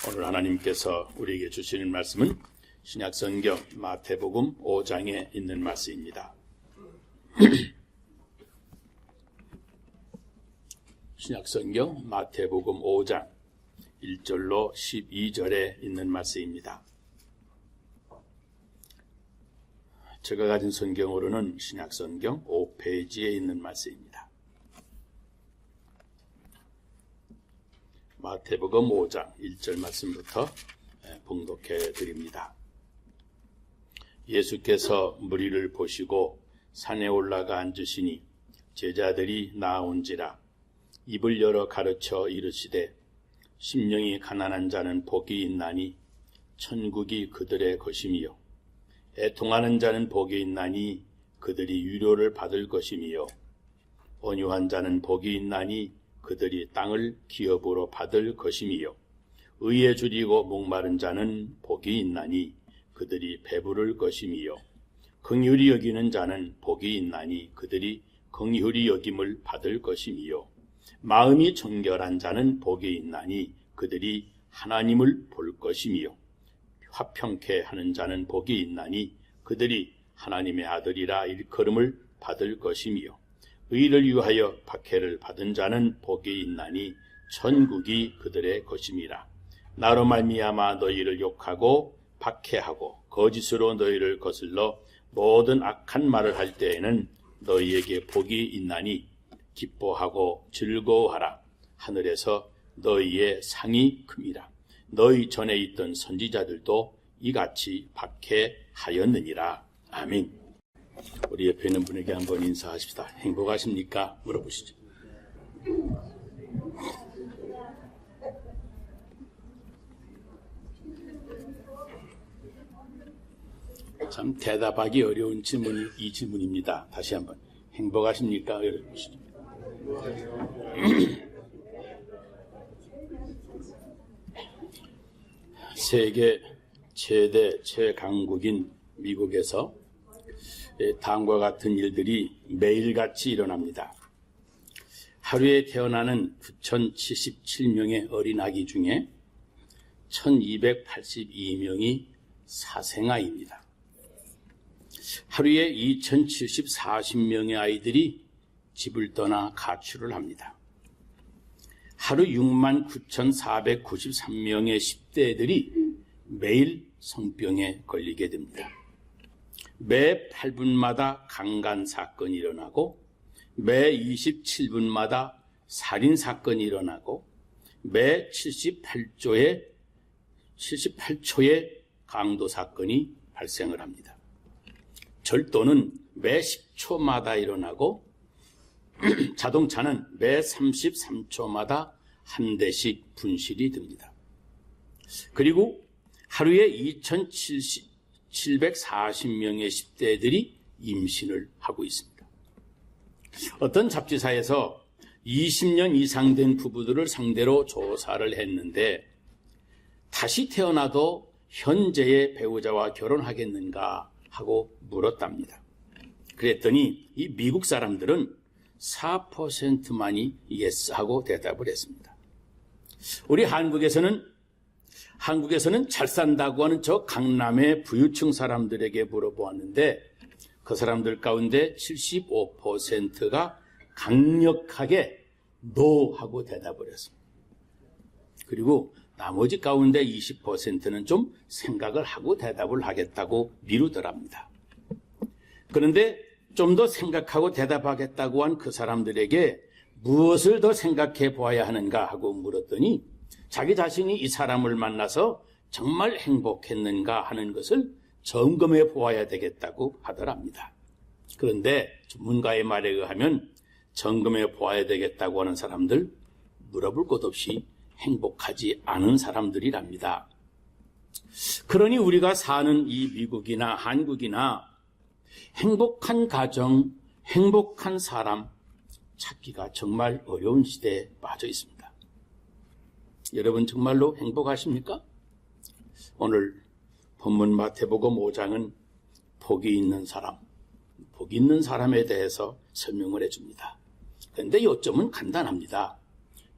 오늘 하나님께서 우리에게 주시는 말씀은 신약성경 마태복음 5장에 있는 말씀입니다. 신약성경 마태복음 5장 1절로 12절에 있는 말씀입니다. 제가 가진 성경으로는 신약성경 5페이지에 있는 말씀입니다. 마태복음 5장 1절 말씀부터 봉독해 드립니다. 예수께서 무리를 보시고 산에 올라가 앉으시니 제자들이 나아온지라 입을 열어 가르쳐 이르시되 심령이 가난한 자는 복이 있나니 천국이 그들의 것이미요 애통하는 자는 복이 있나니 그들이 위로를 받을 것이미요 온유한 자는 복이 있나니 그들이 땅을 기업으로 받을 것이미요 의에 줄이고 목마른 자는 복이 있나니 그들이 배부를 것이미요 긍휼히 여기는 자는 복이 있나니 그들이 긍휼히 여김을 받을 것이미요 마음이 정결한 자는 복이 있나니 그들이 하나님을 볼 것이미요 화평케 하는 자는 복이 있나니 그들이 하나님의 아들이라 일컬음을 받을 것이미요 의를 위하여 박해를 받은 자는 복이 있나니 천국이 그들의 것임이라. 나로 말미암아 너희를 욕하고 박해하고 거짓으로 너희를 거슬러 모든 악한 말을 할 때에는 너희에게 복이 있나니 기뻐하고 즐거워하라. 하늘에서 너희의 상이 큼이라. 너희 전에 있던 선지자들도 이같이 박해하였느니라. 아멘. 우리 옆에 있는 분에게 한번 인사하십시다. 행복하십니까? 물어보시죠. 참 대답하기 어려운 질문이 이 질문입니다. 다시 한번 행복하십니까? 물어보시죠. 세계 최대 최강국인 미국에서 다음과 같은 일들이 매일같이 일어납니다. 하루에 태어나는 9,077명의 어린 아기 중에 1,282명이 사생아입니다. 하루에 2,070명의 아이들이 집을 떠나 가출을 합니다. 하루 69,493명의 10대들이 매일 성병에 걸리게 됩니다. 매 8분마다 강간 사건이 일어나고 매 27분마다 살인 사건이 일어나고 매 78초에 강도 사건이 발생을 합니다. 절도는 매 10초마다 일어나고 자동차는 매 33초마다 한 대씩 분실이 됩니다. 그리고 하루에 2,740명의 10대들이 임신을 하고 있습니다. 어떤 잡지사에서 20년 이상 된 부부들을 상대로 조사를 했는데 다시 태어나도 현재의 배우자와 결혼하겠는가 하고 물었답니다. 그랬더니 이 미국 사람들은 4%만이 예스하고 대답을 했습니다. 우리 한국에서는 잘 산다고 하는 저 강남의 부유층 사람들에게 물어보았는데 그 사람들 가운데 75%가 강력하게 노하고 대답을 했습니다. 그리고 나머지 가운데 20%는 좀 생각을 하고 대답을 하겠다고 미루더랍니다. 그런데 좀 더 생각하고 대답하겠다고 한 그 사람들에게 무엇을 더 생각해 보아야 하는가 하고 물었더니 자기 자신이 이 사람을 만나서 정말 행복했는가 하는 것을 점검해 보아야 되겠다고 하더랍니다. 그런데 전문가의 말에 의하면 점검해 보아야 되겠다고 하는 사람들 물어볼 것 없이 행복하지 않은 사람들이랍니다. 그러니 우리가 사는 이 미국이나 한국이나 행복한 가정, 행복한 사람 찾기가 정말 어려운 시대에 빠져 있습니다. 여러분 정말로 행복하십니까? 오늘 본문 마태복음 5장은 복이 있는 사람에 대해서 설명을 해줍니다. 그런데 요점은 간단합니다.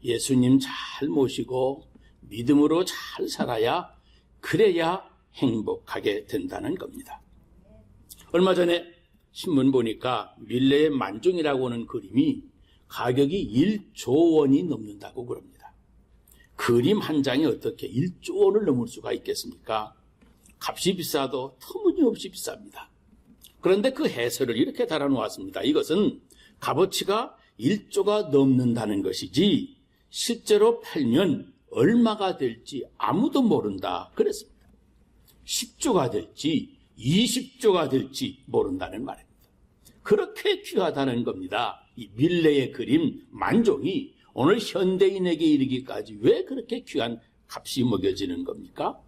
예수님 잘 모시고 믿음으로 잘 살아야 그래야 행복하게 된다는 겁니다. 얼마 전에 신문 보니까 밀레의 만종이라고 하는 그림이 가격이 1조 원이 넘는다고 그럽니다. 그림 한 장이 어떻게 1조 원을 넘을 수가 있겠습니까? 값이 비싸도 터무니없이 비쌉니다. 그런데 그 해설을 이렇게 달아놓았습니다. 이것은 값어치가 1조가 넘는다는 것이지 실제로 팔면 얼마가 될지 아무도 모른다 그랬습니다. 10조가 될지 20조가 될지 모른다는 말입니다. 그렇게 귀하다는 겁니다. 이 밀레의 그림 만종이 오늘 현대인에게 이르기까지 왜 그렇게 귀한 값이 먹여지는 겁니까?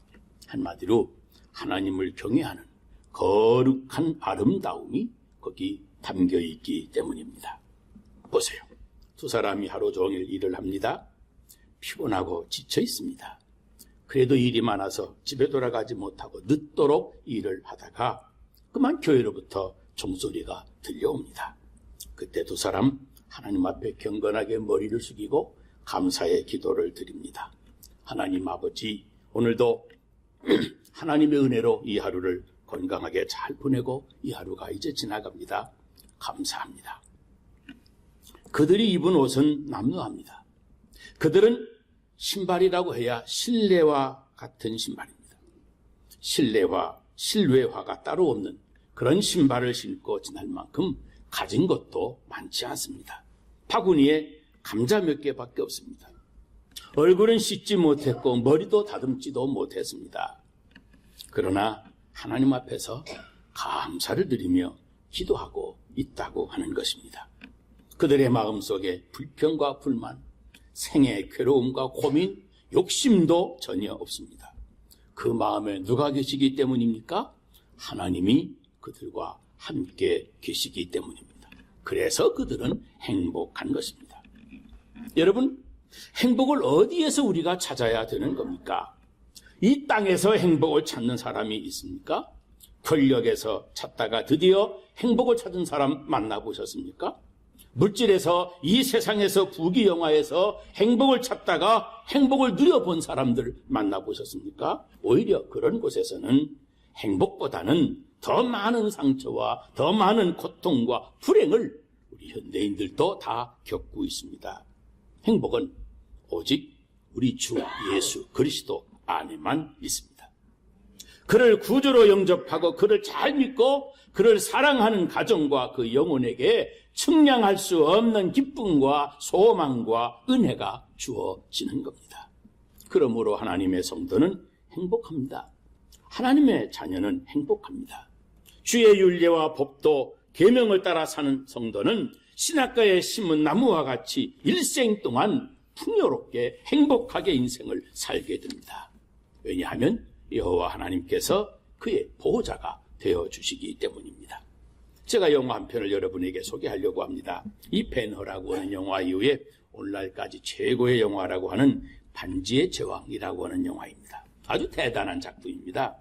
한마디로 하나님을 경외하는 거룩한 아름다움이 거기 담겨 있기 때문입니다. 보세요. 두 사람이 하루 종일 일을 합니다. 피곤하고 지쳐 있습니다. 그래도 일이 많아서 집에 돌아가지 못하고 늦도록 일을 하다가 그만 교회로부터 종소리가 들려옵니다. 그때 두 사람 하나님 앞에 경건하게 머리를 숙이고 감사의 기도를 드립니다. 하나님 아버지, 오늘도 하나님의 은혜로 이 하루를 건강하게 잘 보내고 이 하루가 이제 지나갑니다. 감사합니다. 그들이 입은 옷은 남루합니다. 그들은 신발이라고 해야 실내화 같은 신발입니다. 실외화가 따로 없는 그런 신발을 신고 지날 만큼 가진 것도 많지 않습니다. 바구니에 감자 몇 개밖에 없습니다. 얼굴은 씻지 못했고 머리도 다듬지도 못했습니다. 그러나 하나님 앞에서 감사를 드리며 기도하고 있다고 하는 것입니다. 그들의 마음속에 불평과 불만, 생의 괴로움과 고민, 욕심도 전혀 없습니다. 그 마음에 누가 계시기 때문입니까? 하나님이 그들과 함께 계시기 때문입니다. 그래서 그들은 행복한 것입니다. 여러분, 행복을 어디에서 우리가 찾아야 되는 겁니까? 이 땅에서 행복을 찾는 사람이 있습니까? 권력에서 찾다가 드디어 행복을 찾은 사람 만나보셨습니까? 물질에서, 이 세상에서, 부귀영화에서 행복을 찾다가 행복을 누려본 사람들 만나보셨습니까? 오히려 그런 곳에서는 행복보다는 더 많은 상처와 더 많은 고통과 불행을 우리 현대인들도 다 겪고 있습니다. 행복은 오직 우리 주 예수 그리스도 안에만 있습니다. 그를 구주로 영접하고 그를 잘 믿고 그를 사랑하는 가정과 그 영혼에게 측량할 수 없는 기쁨과 소망과 은혜가 주어지는 겁니다. 그러므로 하나님의 성도는 행복합니다. 하나님의 자녀는 행복합니다. 주의 율례와 법도 계명을 따라 사는 성도는 신학가에 심은 나무와 같이 일생 동안 풍요롭게 행복하게 인생을 살게 됩니다. 왜냐하면 여호와 하나님께서 그의 보호자가 되어주시기 때문입니다. 제가 영화 한 편을 여러분에게 소개하려고 합니다. 이 배너라고 하는 영화 이후에 오늘날까지 최고의 영화라고 하는 반지의 제왕이라고 하는 영화입니다. 아주 대단한 작품입니다.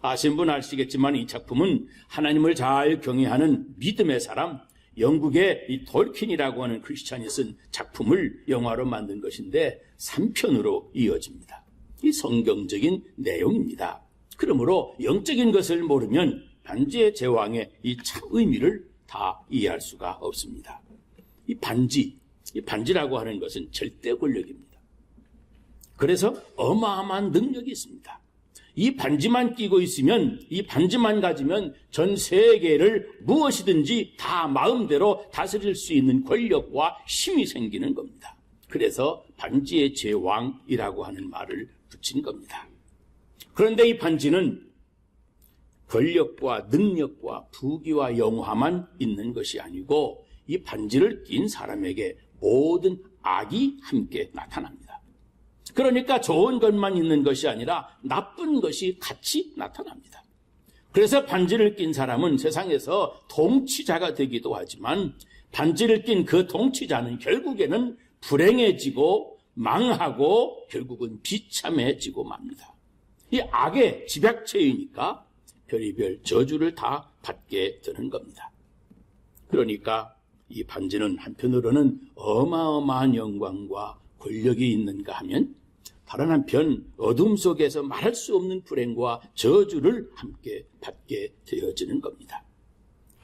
아시는 분 아시겠지만 이 작품은 하나님을 잘 경외하는 믿음의 사람, 영국의 이 톨킨이라고 하는 크리스찬이 쓴 작품을 영화로 만든 것인데 3편으로 이어집니다. 이 성경적인 내용입니다. 그러므로 영적인 것을 모르면 반지의 제왕의 이 참 의미를 다 이해할 수가 없습니다. 이 반지라고 하는 것은 절대 권력입니다. 그래서 어마어마한 능력이 있습니다. 이 반지만 끼고 있으면, 이 반지만 가지면 전 세계를 무엇이든지 다 마음대로 다스릴 수 있는 권력과 힘이 생기는 겁니다. 그래서 반지의 제왕이라고 하는 말을 붙인 겁니다. 그런데 이 반지는 권력과 능력과 부귀와 영화만 있는 것이 아니고 이 반지를 낀 사람에게 모든 악이 함께 나타납니다. 그러니까 좋은 것만 있는 것이 아니라 나쁜 것이 같이 나타납니다. 그래서 반지를 낀 사람은 세상에서 통치자가 되기도 하지만 반지를 낀 그 통치자는 결국에는 불행해지고 망하고 결국은 비참해지고 맙니다. 이 악의 집약체이니까 별의별 저주를 다 받게 되는 겁니다. 그러니까 이 반지는 한편으로는 어마어마한 영광과 권력이 있는가 하면 다른 한편 어둠 속에서 말할 수 없는 불행과 저주를 함께 받게 되어지는 겁니다.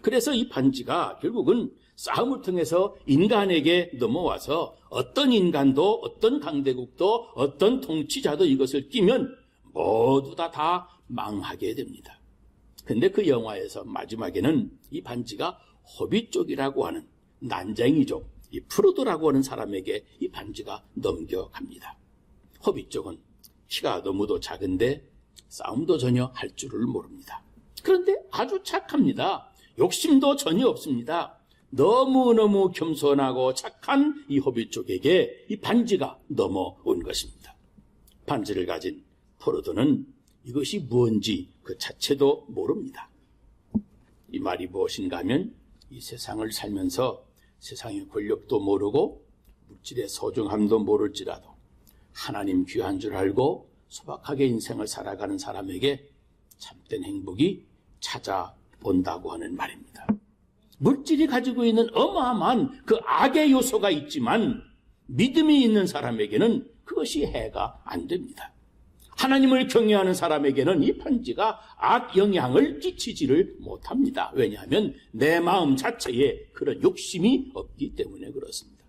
그래서 이 반지가 결국은 싸움을 통해서 인간에게 넘어와서 어떤 인간도 어떤 강대국도 어떤 통치자도 이것을 끼면 모두 다 망하게 됩니다. 근데 그 영화에서 마지막에는 이 반지가 호빗 쪽이라고 하는 난쟁이족, 이 프로도라고 하는 사람에게 이 반지가 넘겨갑니다. 호빗 쪽은 키가 너무도 작은데 싸움도 전혀 할 줄을 모릅니다. 그런데 아주 착합니다. 욕심도 전혀 없습니다. 너무너무 겸손하고 착한 이 호빗 쪽에게 이 반지가 넘어온 것입니다. 반지를 가진 프로도는 이것이 무엇인지 그 자체도 모릅니다. 이 말이 무엇인가 하면 이 세상을 살면서 세상의 권력도 모르고 물질의 소중함도 모를지라도 하나님 귀한 줄 알고 소박하게 인생을 살아가는 사람에게 참된 행복이 찾아온다고 하는 말입니다. 물질이 가지고 있는 어마어마한 그 악의 요소가 있지만 믿음이 있는 사람에게는 그것이 해가 안 됩니다. 하나님을 경외하는 사람에게는 이 반지가 악 영향을 끼치지를 못합니다. 왜냐하면 내 마음 자체에 그런 욕심이 없기 때문에 그렇습니다.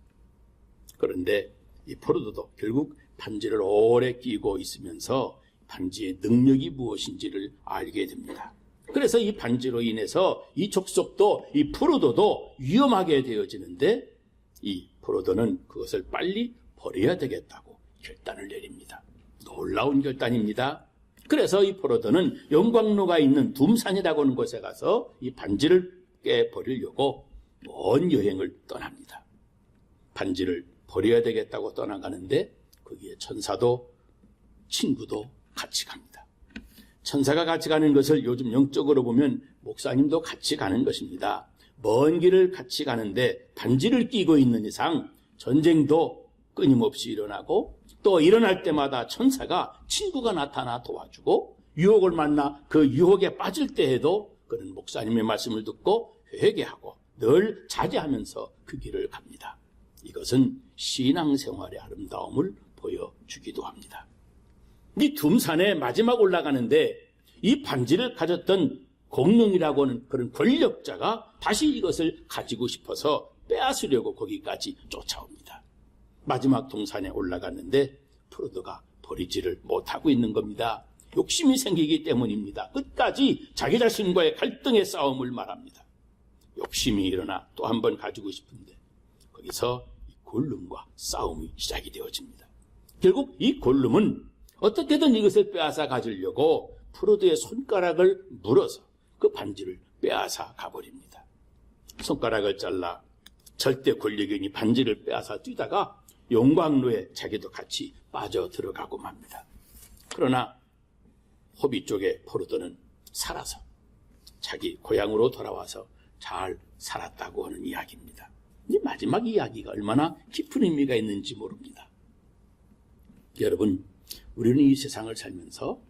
그런데 이 포르도도 결국 반지를 오래 끼고 있으면서 반지의 능력이 무엇인지를 알게 됩니다. 그래서 이 반지로 인해서 이 족속도 이 포르도도 위험하게 되어지는데 이 포르도는 그것을 빨리 버려야 되겠다고 결단을 내립니다. 놀라운 결단입니다. 그래서 이 포르도는 영광로가 있는 둠산이라고 하는 곳에 가서 이 반지를 깨버리려고 먼 여행을 떠납니다. 반지를 버려야 되겠다고 떠나가는데 거기에 천사도 친구도 같이 갑니다. 천사가 같이 가는 것을 요즘 영적으로 보면 목사님도 같이 가는 것입니다. 먼 길을 같이 가는데 반지를 끼고 있는 이상 전쟁도 끊임없이 일어나고 또 일어날 때마다 천사가 친구가 나타나 도와주고 유혹을 만나 그 유혹에 빠질 때에도 그는 목사님의 말씀을 듣고 회개하고 늘 자제하면서 그 길을 갑니다. 이것은 신앙생활의 아름다움을 보여주기도 합니다. 이 둠산에 마지막 올라가는데 이 반지를 가졌던 공룡이라고 하는 그런 권력자가 다시 이것을 가지고 싶어서 빼앗으려고 거기까지 쫓아옵니다. 마지막 동산에 올라갔는데 프로도가 버리지를 못하고 있는 겁니다. 욕심이 생기기 때문입니다. 끝까지 자기 자신과의 갈등의 싸움을 말합니다. 욕심이 일어나 또 한 번 가지고 싶은데 거기서 이 골룸과 싸움이 시작이 되어집니다. 결국 이 골룸은 어떻게든 이것을 빼앗아 가지려고 프로도의 손가락을 물어서 그 반지를 빼앗아 가버립니다. 손가락을 잘라 절대 권력인이 반지를 빼앗아 뛰다가 용광로에 자기도 같이 빠져 들어가고 맙니다. 그러나 호빗 쪽의 포르도는 살아서 자기 고향으로 돌아와서 잘 살았다고 하는 이야기입니다. 이 마지막 이야기가 얼마나 깊은 의미가 있는지 모릅니다. 여러분, 우리는 이 세상을 살면서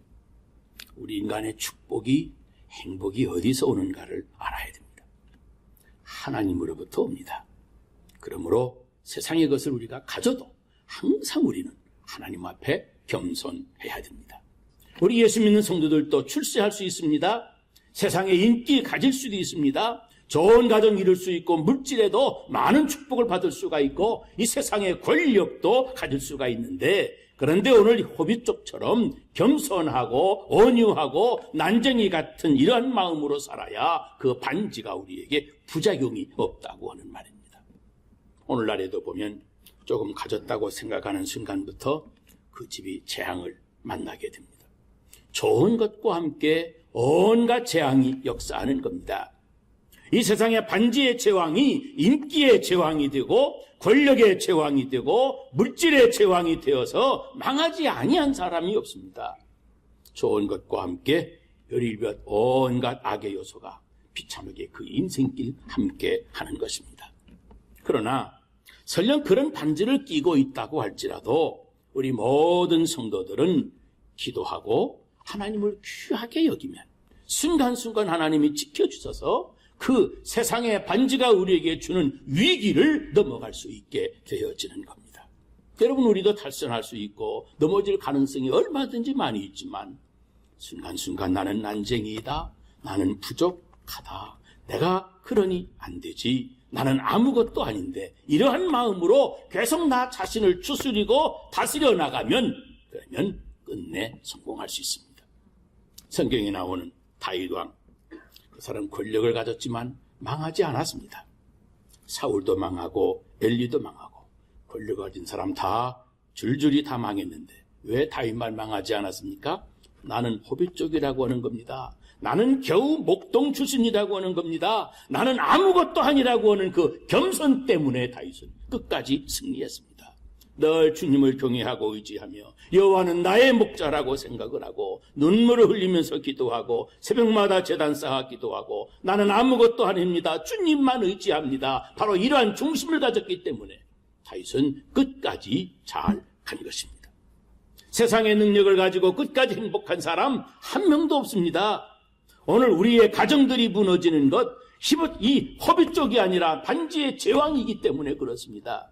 우리 인간의 축복이, 행복이 어디서 오는가를 알아야 됩니다. 하나님으로부터 옵니다. 그러므로 세상의 것을 우리가 가져도 항상 우리는 하나님 앞에 겸손해야 됩니다. 우리 예수 믿는 성도들도 출세할 수 있습니다. 세상에 인기 가질 수도 있습니다. 좋은 가정 이룰 수 있고 물질에도 많은 축복을 받을 수가 있고 이 세상의 권력도 가질 수가 있는데 그런데 오늘 호빗족처럼 겸손하고 온유하고 난쟁이 같은 이러한 마음으로 살아야 그 반지가 우리에게 부작용이 없다고 하는 말입니다. 오늘날에도 보면 조금 가졌다고 생각하는 순간부터 그 집이 재앙을 만나게 됩니다. 좋은 것과 함께 온갖 재앙이 역사하는 겁니다. 이 세상의 반지의 제왕이 인기의 제왕이 되고 권력의 제왕이 되고 물질의 제왕이 되어서 망하지 아니한 사람이 없습니다. 좋은 것과 함께 열일몇 온갖 악의 요소가 비참하게 그 인생길 함께 하는 것입니다. 그러나 설령 그런 반지를 끼고 있다고 할지라도 우리 모든 성도들은 기도하고 하나님을 귀하게 여기면 순간순간 하나님이 지켜주셔서 그 세상의 반지가 우리에게 주는 위기를 넘어갈 수 있게 되어지는 겁니다. 여러분, 우리도 탈선할 수 있고 넘어질 가능성이 얼마든지 많이 있지만 순간순간 나는 난쟁이이다, 나는 부족하다, 내가 그러니 안 되지, 나는 아무것도 아닌데, 이러한 마음으로 계속 나 자신을 추스리고 다스려 나가면, 그러면 끝내 성공할 수 있습니다. 성경에 나오는 다윗 왕, 그 사람 권력을 가졌지만 망하지 않았습니다. 사울도 망하고 엘리도 망하고 권력을 가진 사람 다 줄줄이 다 망했는데 왜 다윗만 망하지 않았습니까? 나는 호빗 쪽이라고 하는 겁니다. 나는 겨우 목동 출신이라고 하는 겁니다. 나는 아무것도 아니라고 하는 그 겸손 때문에 다윗은 끝까지 승리했습니다. 늘 주님을 경외하고 의지하며 여호와는 나의 목자라고 생각을 하고 눈물을 흘리면서 기도하고 새벽마다 제단 쌓아 기도하고 나는 아무것도 아닙니다, 주님만 의지합니다. 바로 이러한 중심을 가졌기 때문에 다윗은 끝까지 잘 간 것입니다. 세상의 능력을 가지고 끝까지 행복한 사람 한 명도 없습니다. 오늘 우리의 가정들이 무너지는 것, 이 호빗 쪽이 아니라 반지의 제왕이기 때문에 그렇습니다.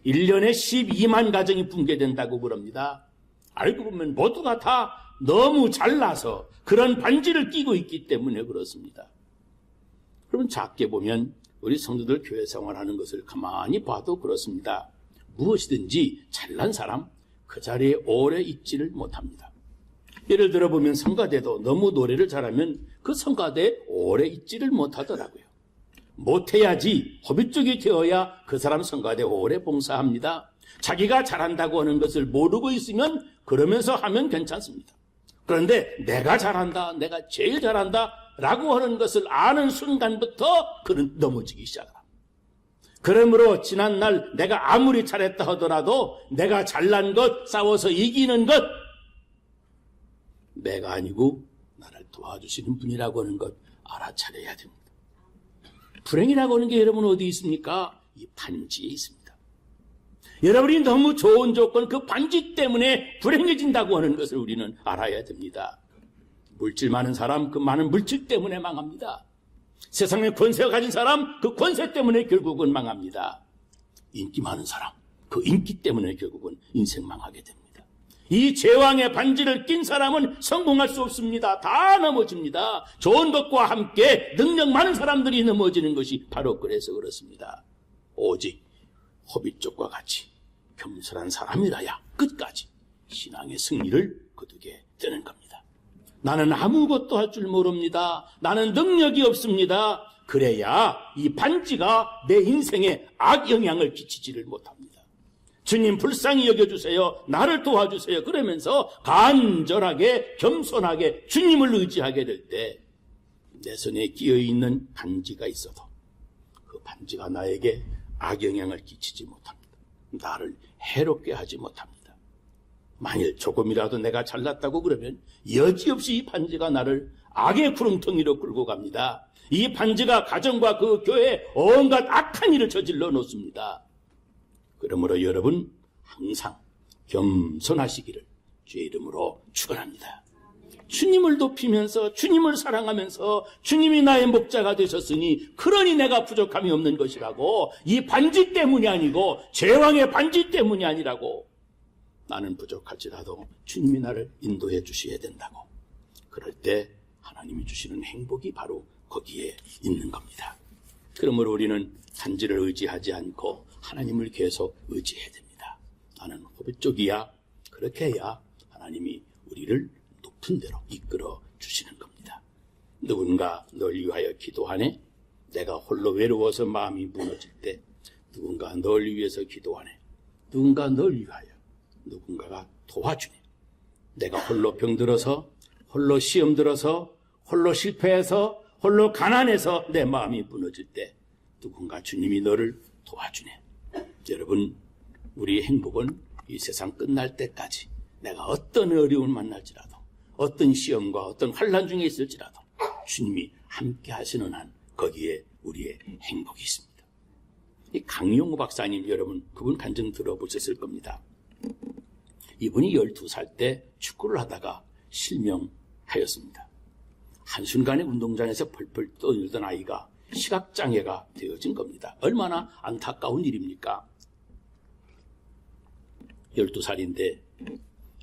1년에 12만 가정이 붕괴된다고 그럽니다. 알고 보면 모두가 다 너무 잘나서 그런 반지를 끼고 있기 때문에 그렇습니다. 그러면 작게 보면 우리 성도들 교회 생활하는 것을 가만히 봐도 그렇습니다. 무엇이든지 잘난 사람 그 자리에 오래 있지를 못합니다. 예를 들어 보면 성가대도 너무 노래를 잘하면 그 성가대에 오래 있지를 못하더라고요. 못해야지, 호빗 쪽이 되어야 그 사람 성가대에 오래 봉사합니다. 자기가 잘한다고 하는 것을 모르고 있으면 그러면서 하면 괜찮습니다. 그런데 내가 잘한다, 내가 제일 잘한다 라고 하는 것을 아는 순간부터 그는 넘어지기 시작합니다. 그러므로 지난날 내가 아무리 잘했다 하더라도 내가 잘난 것, 싸워서 이기는 것, 내가 아니고 나를 도와주시는 분이라고 하는 것 알아차려야 됩니다. 불행이라고 하는 게 여러분 어디 있습니까? 이 반지에 있습니다. 여러분이 너무 좋은 조건, 그 반지 때문에 불행해진다고 하는 것을 우리는 알아야 됩니다. 물질 많은 사람, 그 많은 물질 때문에 망합니다. 세상에 권세가 가진 사람, 그 권세 때문에 결국은 망합니다. 인기 많은 사람, 그 인기 때문에 결국은 인생 망하게 됩니다. 이 제왕의 반지를 낀 사람은 성공할 수 없습니다. 다 넘어집니다. 좋은 것과 함께 능력 많은 사람들이 넘어지는 것이 바로 그래서 그렇습니다. 오직 호빗 쪽과 같이 겸손한 사람이라야 끝까지 신앙의 승리를 거두게 되는 겁니다. 나는 아무것도 할 줄 모릅니다. 나는 능력이 없습니다. 그래야 이 반지가 내 인생에 악영향을 끼치지를 못합니다. 주님 불쌍히 여겨주세요, 나를 도와주세요 그러면서 간절하게 겸손하게 주님을 의지하게 될 때 내 손에 끼어있는 반지가 있어도 그 반지가 나에게 악영향을 끼치지 못합니다. 나를 해롭게 하지 못합니다. 만일 조금이라도 내가 잘났다고 그러면 여지없이 이 반지가 나를 악의 구렁텅이로 끌고 갑니다. 이 반지가 가정과 그 교회에 온갖 악한 일을 저질러 놓습니다. 그러므로 여러분 항상 겸손하시기를 주의 이름으로 축원합니다. 주님을 높이면서 주님을 사랑하면서 주님이 나의 목자가 되셨으니 그러니 내가 부족함이 없는 것이라고, 이 반지 때문이 아니고 제왕의 반지 때문이 아니라고, 나는 부족할지라도 주님이 나를 인도해 주셔야 된다고, 그럴 때 하나님이 주시는 행복이 바로 거기에 있는 겁니다. 그러므로 우리는 반지를 의지하지 않고 하나님을 계속 의지해야 됩니다. 나는 호빗 쪽이야. 그렇게 해야 하나님이 우리를 높은 데로 이끌어 주시는 겁니다. 누군가 널 위하여 기도하네. 내가 홀로 외로워서 마음이 무너질 때 누군가 널 위해서 기도하네. 누군가 널 위하여 누군가가 도와주네. 내가 홀로 병들어서, 홀로 시험 들어서, 홀로 실패해서, 홀로 가난해서 내 마음이 무너질 때 누군가 주님이 너를 도와주네. 여러분, 우리의 행복은 이 세상 끝날 때까지 내가 어떤 어려움을 만날지라도, 어떤 시험과 어떤 환난 중에 있을지라도 주님이 함께 하시는 한 거기에 우리의 행복이 있습니다. 이 강용호 박사님, 여러분 그분 간증 들어보셨을 겁니다. 이분이 12살 때 축구를 하다가 실명하였습니다. 한순간에 운동장에서 펄펄 떠들던 아이가 시각장애가 되어진 겁니다. 얼마나 안타까운 일입니까? 12살인데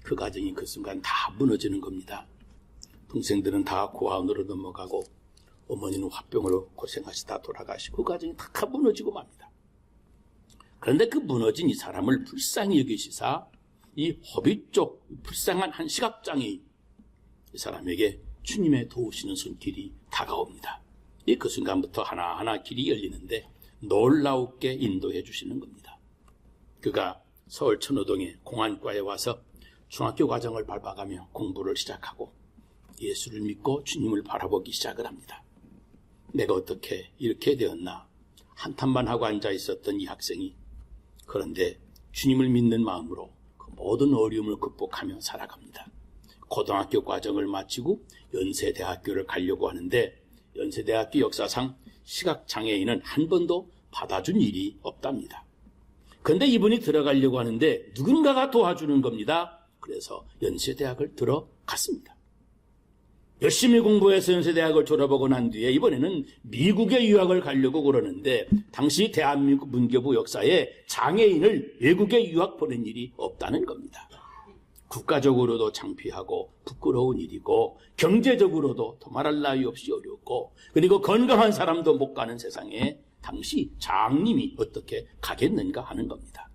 그 가정이 그 순간 다 무너지는 겁니다. 동생들은 다 고아원으로 넘어가고 어머니는 화병으로 고생하시다 돌아가시고 그 가정이 다 무너지고 맙니다. 그런데 그 무너진 이 사람을 불쌍히 여기시사 이 허비 쪽 불쌍한 한 시각장애인 이 사람에게 주님의 도우시는 손길이 다가옵니다. 그 순간부터 하나하나 길이 열리는데 놀라우게 인도해 주시는 겁니다. 그가 서울 천호동의 공안과에 와서 중학교 과정을 밟아가며 공부를 시작하고 예수를 믿고 주님을 바라보기 시작을 합니다. 내가 어떻게 이렇게 되었나 한탄만 하고 앉아 있었던 이 학생이 그런데 주님을 믿는 마음으로 그 모든 어려움을 극복하며 살아갑니다. 고등학교 과정을 마치고 연세대학교를 가려고 하는데 연세대학교 역사상 시각장애인은 한 번도 받아준 일이 없답니다. 그런데 이분이 들어가려고 하는데 누군가가 도와주는 겁니다. 그래서 연세대학을 들어갔습니다. 열심히 공부해서 연세대학을 졸업하고 난 뒤에 이번에는 미국에 유학을 가려고 그러는데 당시 대한민국 문교부 역사에 장애인을 외국에 유학 보낸 일이 없다는 겁니다. 국가적으로도 창피하고 부끄러운 일이고 경제적으로도 더말할 나위 없이 어렵고 그리고 건강한 사람도 못 가는 세상에 당시 장님이 어떻게 가겠는가 하는 겁니다.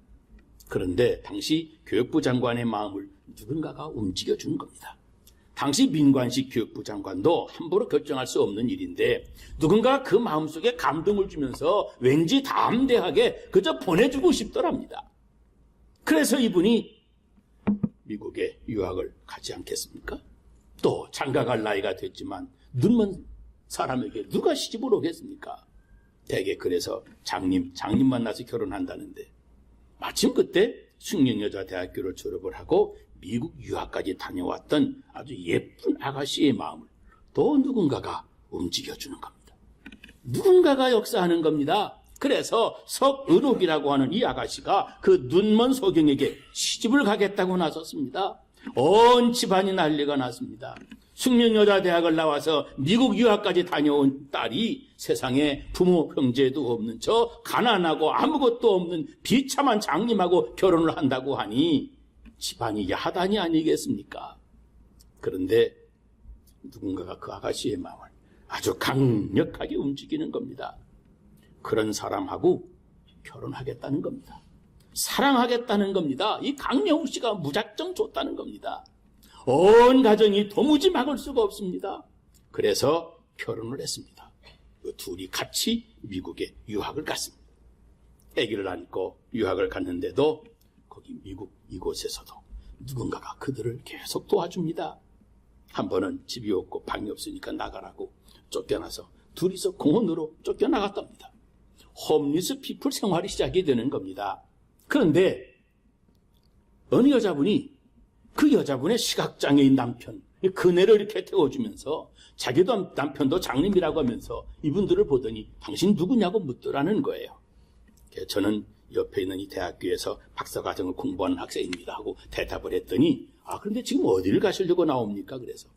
그런데 당시 교육부 장관의 마음을 누군가가 움직여주는 겁니다. 당시 민관식 교육부 장관도 함부로 결정할 수 없는 일인데 누군가 그 마음속에 감동을 주면서 왠지 담대하게 그저 보내주고 싶더랍니다. 그래서 이분이 미국에 유학을 가지 않겠습니까? 또 장가갈 나이가 됐지만 눈먼 사람에게 누가 시집을 오겠습니까? 대개 그래서 장님 만나서 결혼한다는데 마침 그때 숙련여자대학교를 졸업을 하고 미국 유학까지 다녀왔던 아주 예쁜 아가씨의 마음을 또 누군가가 움직여주는 겁니다. 누군가가 역사하는 겁니다. 그래서 석은옥이라고 하는 이 아가씨가 그 눈먼 소경에게 시집을 가겠다고 나섰습니다. 온 집안이 난리가 났습니다. 숙련여자대학을 나와서 미국 유학까지 다녀온 딸이 세상에 부모 형제도 없는 저 가난하고 아무것도 없는 비참한 장님하고 결혼을 한다고 하니 집안이 야단이 아니겠습니까? 그런데 누군가가 그 아가씨의 마음을 아주 강력하게 움직이는 겁니다. 그런 사람하고 결혼하겠다는 겁니다. 사랑하겠다는 겁니다. 이 강영욱 씨가 무작정 줬다는 겁니다. 온 가정이 도무지 막을 수가 없습니다. 그래서 결혼을 했습니다. 그 둘이 같이 미국에 유학을 갔습니다. 아기를 안고 유학을 갔는데도 거기 미국 이곳에서도 누군가가 그들을 계속 도와줍니다. 한 번은 집이 없고 방이 없으니까 나가라고 쫓겨나서 둘이서 공원으로 쫓겨나갔답니다. 홈리스 피플 생활이 시작이 되는 겁니다. 그런데 어느 여자분이 그 여자분의 시각장애인 남편 그네를 이렇게 태워주면서 자기도 남편도 장님이라고 하면서 이분들을 보더니 당신 누구냐고 묻더라는 거예요. 저는 옆에 있는 이 대학교에서 박사과정을 공부하는 학생입니다 하고 대답을 했더니 그런데 지금 어디를 가시려고 나옵니까? 그래서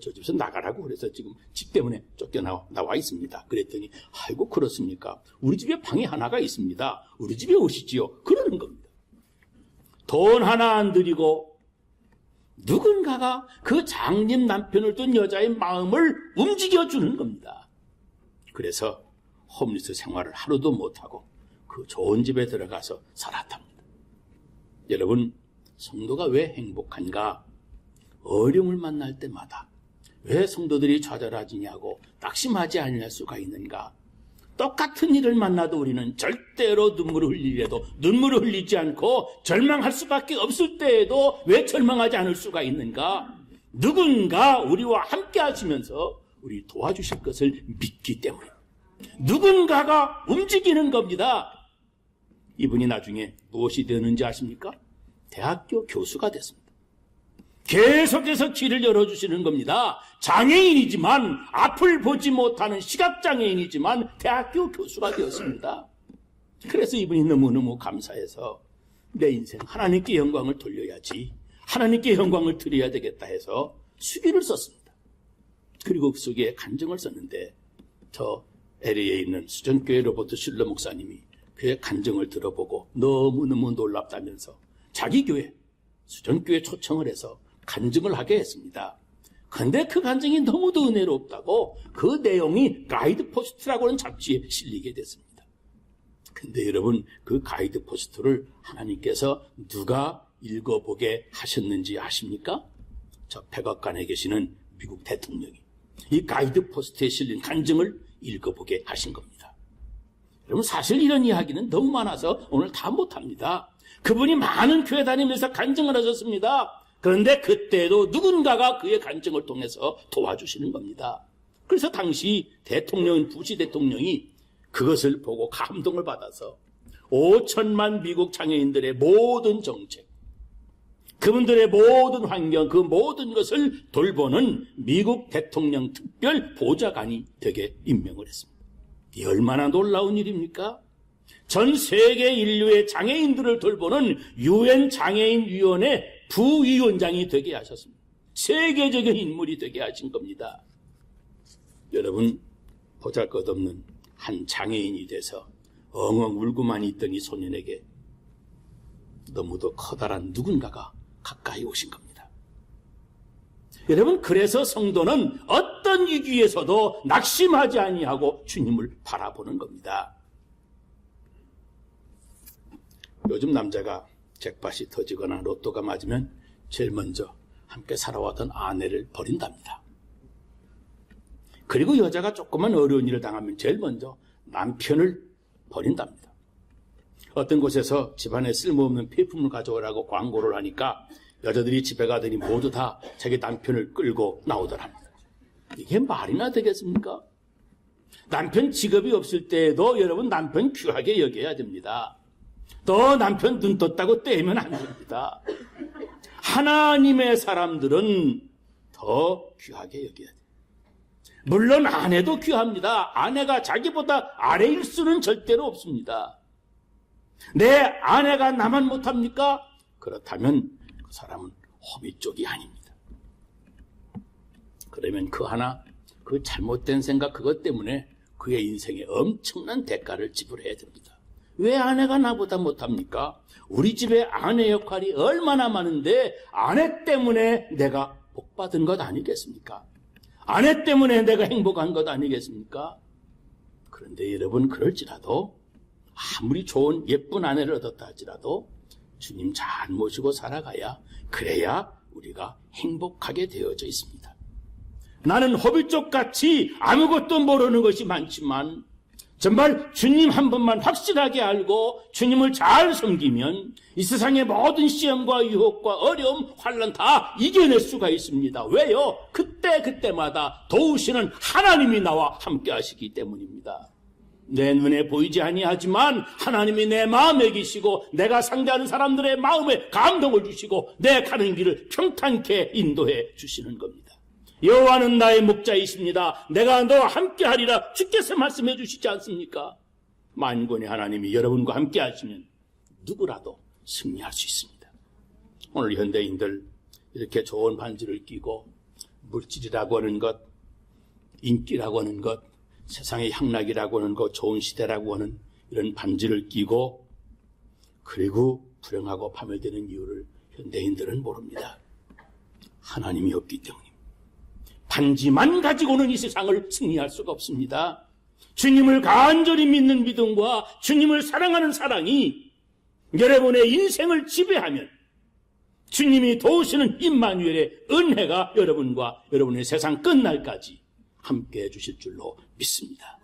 저 집에서 나가라고 그래서 지금 집 때문에 쫓겨나와 있습니다. 그랬더니 아이고 그렇습니까? 우리 집에 방이 하나가 있습니다. 우리 집에 오시지요. 그러는 겁니다. 돈 하나 안 드리고 누군가가 그 장님 남편을 둔 여자의 마음을 움직여주는 겁니다. 그래서 홈리스 생활을 하루도 못하고 그 좋은 집에 들어가서 살았답니다. 여러분, 성도가 왜 행복한가? 어려움을 만날 때마다 왜 성도들이 좌절하지냐고 낙심하지 않을 수가 있는가? 똑같은 일을 만나도 우리는 절대로 눈물을 흘리려도 눈물을 흘리지 않고 절망할 수밖에 없을 때에도 왜 절망하지 않을 수가 있는가? 누군가 우리와 함께 하시면서 우리 도와주실 것을 믿기 때문에 누군가가 움직이는 겁니다. 이분이 나중에 무엇이 되었는지 아십니까? 대학교 교수가 됐습니다. 계속해서 길을 열어주시는 겁니다. 장애인이지만 앞을 보지 못하는 시각장애인이지만 대학교 교수가 되었습니다. 그래서 이분이 너무너무 감사해서 내 인생 하나님께 영광을 돌려야지 하나님께 영광을 드려야 되겠다 해서 수기를 썼습니다. 그리고 그 속에 간증을 썼는데 저 LA에 있는 수전교회 로버트 슐러 목사님이 그의 간증을 들어보고 너무너무 놀랍다면서 자기 교회, 수전교회 초청을 해서 간증을 하게 했습니다. 근데 그 간증이 너무도 은혜롭다고 그 내용이 가이드 포스트라고 하는 잡지에 실리게 됐습니다. 근데 여러분, 그 가이드 포스트를 하나님께서 누가 읽어보게 하셨는지 아십니까? 저 백악관에 계시는 미국 대통령이 이 가이드 포스트에 실린 간증을 읽어보게 하신 겁니다. 여러분, 사실 이런 이야기는 너무 많아서 오늘 다 못합니다. 그분이 많은 교회 다니면서 간증을 하셨습니다. 그런데 그때도 누군가가 그의 간증을 통해서 도와주시는 겁니다. 그래서 당시 대통령, 부시 대통령이 그것을 보고 감동을 받아서 5천만 미국 장애인들의 모든 정책, 그분들의 모든 환경, 그 모든 것을 돌보는 미국 대통령 특별 보좌관이 되게 임명을 했습니다. 이 얼마나 놀라운 일입니까? 전 세계 인류의 장애인들을 돌보는 유엔 장애인위원회 부위원장이 되게 하셨습니다. 세계적인 인물이 되게 하신 겁니다. 여러분, 보잘것없는 한 장애인이 돼서 엉엉 울고만 있던 이 소년에게 너무도 커다란 누군가가 가까이 오신 겁니다. 여러분, 그래서 성도는 어떤 위기에서도 낙심하지 아니하고 주님을 바라보는 겁니다. 요즘 남자가 잭팟이 터지거나 로또가 맞으면 제일 먼저 함께 살아왔던 아내를 버린답니다. 그리고 여자가 조그만 어려운 일을 당하면 제일 먼저 남편을 버린답니다. 어떤 곳에서 집안에 쓸모없는 폐품을 가져오라고 광고를 하니까 여자들이 집에 가더니 모두 다 자기 남편을 끌고 나오더랍니다. 이게 말이나 되겠습니까? 남편 직업이 없을 때에도 여러분 남편 귀하게 여겨야 됩니다. 또 남편 눈 떴다고 떼면 안 됩니다. 하나님의 사람들은 더 귀하게 여겨야 돼요. 물론 아내도 귀합니다. 아내가 자기보다 아래일 수는 절대로 없습니다. 내 아내가 나만 못합니까? 그렇다면 그 사람은 호미 쪽이 아닙니다. 그러면 그 잘못된 생각 그것 때문에 그의 인생에 엄청난 대가를 지불해야 됩니다. 왜 아내가 나보다 못합니까? 우리 집에 아내 역할이 얼마나 많은데 아내 때문에 내가 복받은 것 아니겠습니까? 아내 때문에 내가 행복한 것 아니겠습니까? 그런데 여러분, 그럴지라도 아무리 좋은 예쁜 아내를 얻었다 할지라도 주님 잘 모시고 살아가야, 그래야 우리가 행복하게 되어져 있습니다. 나는 호비족같이 아무것도 모르는 것이 많지만 정말 주님 한 분만 확실하게 알고 주님을 잘 섬기면 이 세상의 모든 시험과 유혹과 어려움, 환난 다 이겨낼 수가 있습니다. 왜요? 그때마다 도우시는 하나님이 나와 함께 하시기 때문입니다. 내 눈에 보이지 아니하지만 하나님이 내 마음에 계시고 내가 상대하는 사람들의 마음에 감동을 주시고 내 가는 길을 평탄케 인도해 주시는 겁니다. 여호와는 나의 목자이십니다. 내가 너와 함께하리라 주께서 말씀해 주시지 않습니까? 만군의 하나님이 여러분과 함께 하시면 누구라도 승리할 수 있습니다. 오늘 현대인들 이렇게 좋은 반지를 끼고 물질이라고 하는 것, 인기라고 하는 것, 세상의 향락이라고 하는 것, 좋은 시대라고 하는 이런 반지를 끼고 그리고 불행하고 파멸되는 이유를 현대인들은 모릅니다. 하나님이 없기 때문입니다. 반지만 가지고는 이 세상을 승리할 수가 없습니다. 주님을 간절히 믿는 믿음과 주님을 사랑하는 사랑이 여러분의 인생을 지배하면 주님이 도우시는 임마누엘의 은혜가 여러분과 여러분의 세상 끝날까지 함께 해주실 줄로 믿습니다.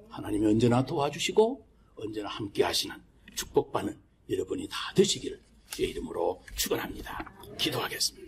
하나님이 언제나 도와주시고 언제나 함께 하시는 축복받는 여러분이 다 되시기를 주의 이름으로 축원합니다. 기도하겠습니다.